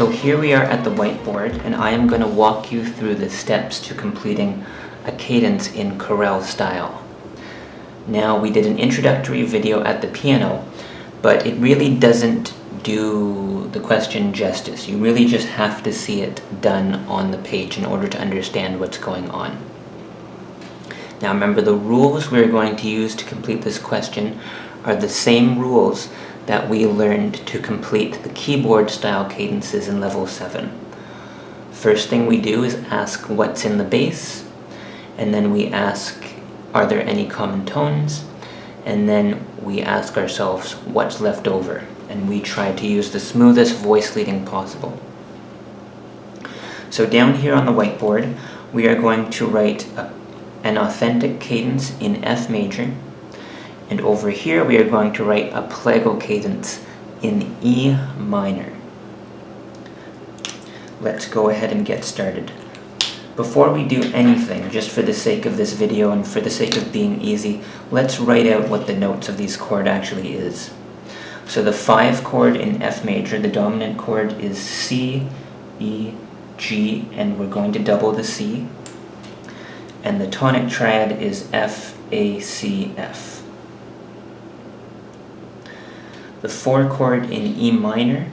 So here we are at the whiteboard, and I am going to walk you through the steps to completing a cadence in chorale style. Now, we did an introductory video at the piano, but it really doesn't do the question justice. You really just have to see it done on the page in order to understand what's going on. Now remember, the rules we're going to use to complete this question are the same rules that we learned to complete the keyboard style cadences in level 7. First thing we do is ask what's in the bass, and then we ask are there any common tones, and then we ask ourselves what's left over, and we try to use the smoothest voice leading possible. So down here on the whiteboard, we are going to write an authentic cadence in F major, and over here we are going to write a Plagal cadence in E minor. Let's go ahead and get started. Before we do anything, just for the sake of this video and for the sake of being easy, let's write out what the notes of these chords actually is. So the 5 chord in F major, the dominant chord is C, E, G, and we're going to double the C. And the tonic triad is F, A, C, F. The 4 chord in E minor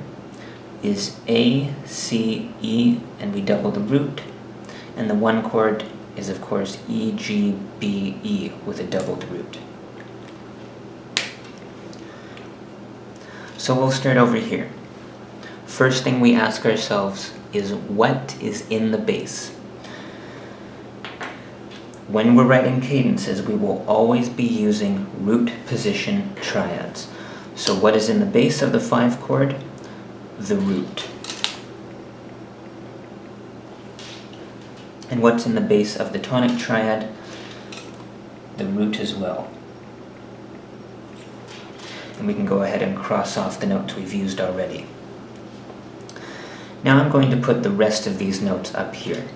is A, C, E, and we double the root. And the 1 chord is, of course, E, G, B, E with a doubled root. So we'll start over here. First thing we ask ourselves is what is in the bass? When we're writing cadences, we will always be using root position triads. So what is in the bass of the 5 chord? The root. And what's in the bass of the tonic triad? The root as well. And we can go ahead and cross off the notes we've used already. Now I'm going to put the rest of these notes up here.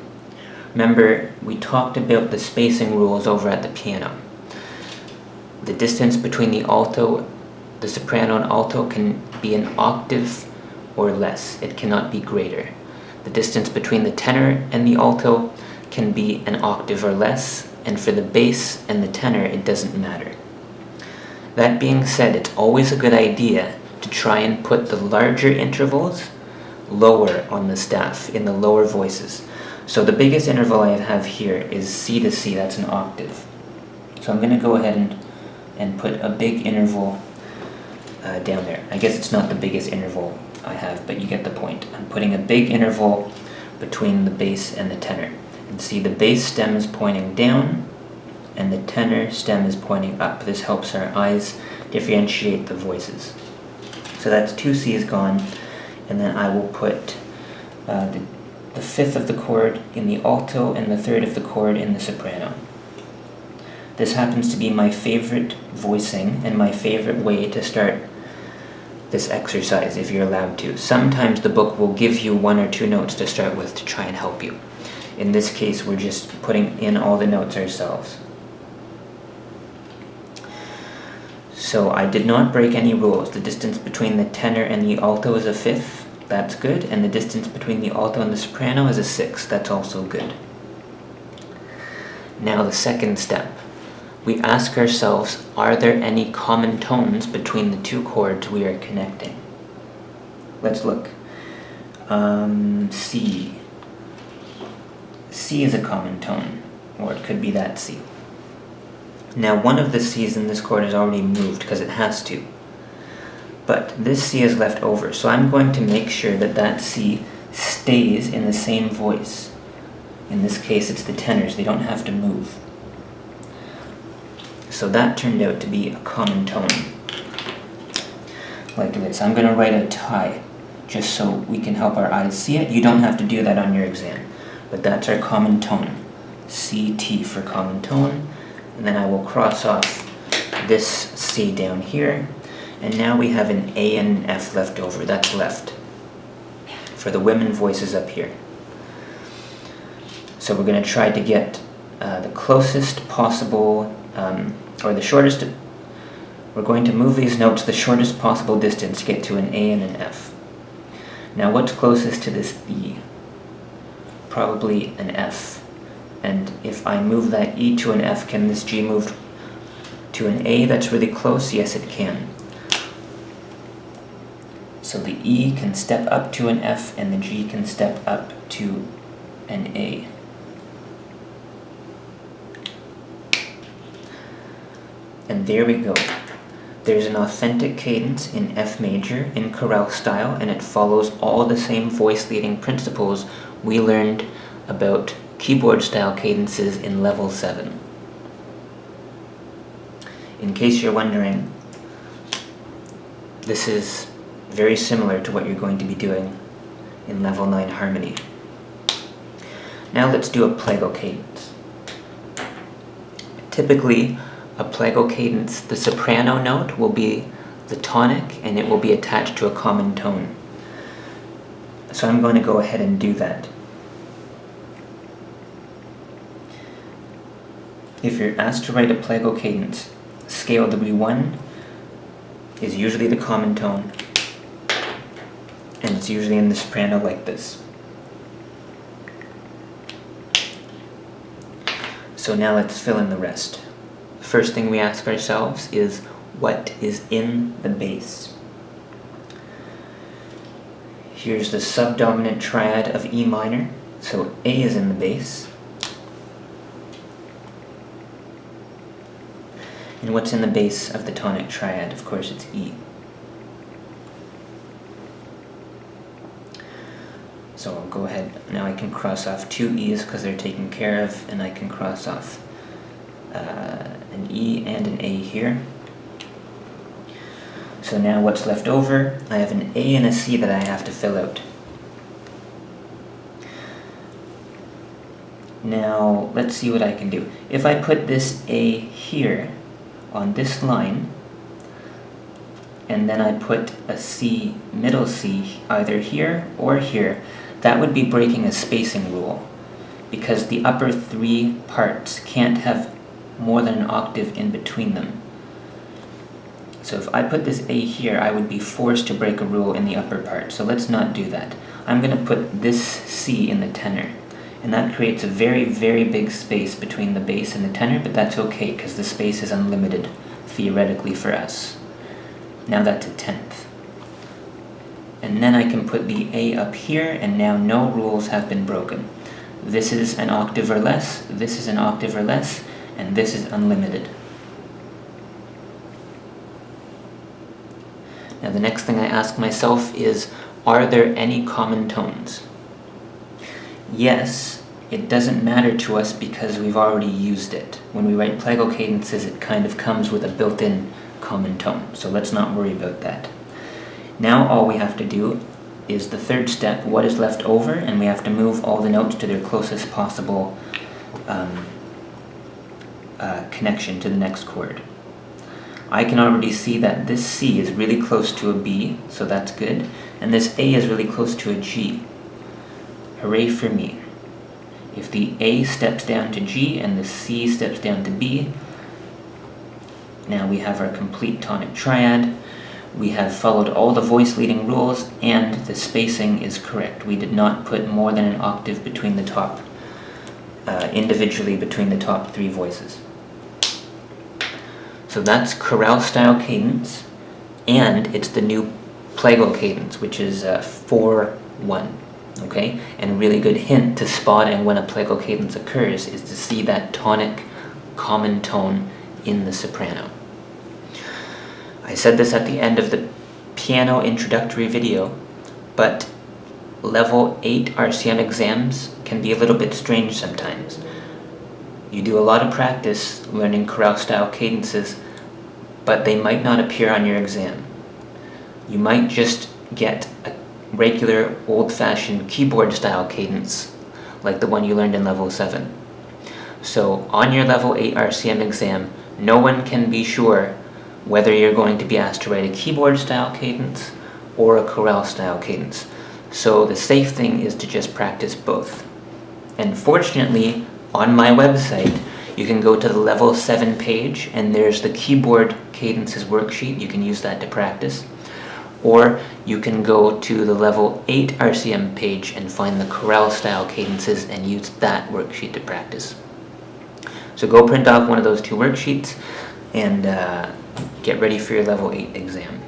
Remember, we talked about the spacing rules over at the piano. The distance between the soprano and alto can be an octave or less. It cannot be greater. The distance between the tenor and the alto can be an octave or less, and for the bass and the tenor, it doesn't matter. That being said, it's always a good idea to try and put the larger intervals lower on the staff, in the lower voices. So the biggest interval I have here is C to C, that's an octave. So I'm going to go ahead and put a big interval down there. I guess it's not the biggest interval I have, but you get the point. I'm putting a big interval between the bass and the tenor. And see, the bass stem is pointing down, and the tenor stem is pointing up. This helps our eyes differentiate the voices. So that's 2 C's gone, and then I will put the 5th of the chord in the alto and the 3rd of the chord in the soprano. This happens to be my favorite voicing and my favorite way to start this exercise, if you're allowed to. Sometimes the book will give you 1 or 2 notes to start with to try and help you. In this case, we're just putting in all the notes ourselves. So I did not break any rules. The distance between the tenor and the alto is a 5th. That's good. And the distance between the alto and the soprano is a 6th. That's also good. Now the second step. We ask ourselves, are there any common tones between the 2 chords we are connecting? Let's look. C. C is a common tone, or it could be that C. Now one of the C's in this chord is already moved because it has to. But this C is left over, so I'm going to make sure that that C stays in the same voice. In this case, it's the tenors. They don't have to move. So that turned out to be a common tone, like this. I'm going to write a tie, just so we can help our eyes see it. You don't have to do that on your exam, but that's our common tone. CT for common tone, and then I will cross off this C down here, and now we have an A and an F left over. That's left for the women voices up here. So we're going to try to get the closest possible, or the shortest, we're going to move these notes the shortest possible distance to get to an A and an F. Now what's closest to this E? Probably an F. And if I move that E to an F, can this G move to an A that's really close? Yes, it can. So the E can step up to an F and the G can step up to an A. And there we go. There's an authentic cadence in F major in chorale style, and it follows all the same voice leading principles we learned about keyboard style cadences in level 7. In case you're wondering, this is very similar to what you're going to be doing in level 9 harmony. Now let's do a Plagal cadence. Typically, a Plagal cadence, the soprano note will be the tonic and it will be attached to a common tone. So I'm going to go ahead and do that. If you're asked to write a Plagal cadence, scale W1 is usually the common tone, and it's usually in the soprano like this. So now let's fill in the rest. First thing we ask ourselves is, what is in the bass? Here's the subdominant triad of E minor, so A is in the bass. And what's in the bass of the tonic triad? Of course, it's E. So I'll go ahead, now I can cross off 2 E's because they're taken care of, and I can cross off an E and an A here. So now what's left over? I have an A and a C that I have to fill out. Now let's see what I can do. If I put this A here on this line, and then I put a C, middle C, either here or here, that would be breaking a spacing rule, because the upper 3 parts can't have more than an octave in between them. So if I put this A here, I would be forced to break a rule in the upper part, so let's not do that. I'm going to put this C in the tenor, and that creates a very, very big space between the bass and the tenor, but that's okay, because the space is unlimited, theoretically, for us. Now that's a 10th. And then I can put the A up here, and now no rules have been broken. This is an octave or less, this is an octave or less, and this is unlimited. Now the next thing I ask myself is, are there any common tones? Yes, it doesn't matter to us because we've already used it. When we write Plagal cadences, it kind of comes with a built-in common tone, so let's not worry about that. Now all we have to do is the third step, what is left over, and we have to move all the notes to their closest possible connection to the next chord. I can already see that this C is really close to a B, so that's good, and this A is really close to a G. Hooray for me. If the A steps down to G and the C steps down to B, now we have our complete tonic triad. We have followed all the voice leading rules, and the spacing is correct. We did not put more than an octave between the top, individually between the top 3 voices. So that's chorale style cadence, and it's the new Plagal cadence, which is 4-1. Okay? And a really good hint to spotting when a Plagal cadence occurs is to see that tonic common tone in the soprano. I said this at the end of the piano introductory video, but level 8 RCM exams can be a little bit strange sometimes. You do a lot of practice learning chorale style cadences, but they might not appear on your exam. You might just get a regular old-fashioned keyboard style cadence like the one you learned in level 7. So on your level 8 RCM exam, no one can be sure whether you're going to be asked to write a keyboard style cadence or a chorale style cadence. So the safe thing is to just practice both. And fortunately, on my website, you can go to the level 7 page and there's the keyboard cadences worksheet. You can use that to practice. or you can go to the level 8 RCM page and find the chorale style cadences and use that worksheet to practice. So go print off one of those two worksheets and get ready for your level 8 exam.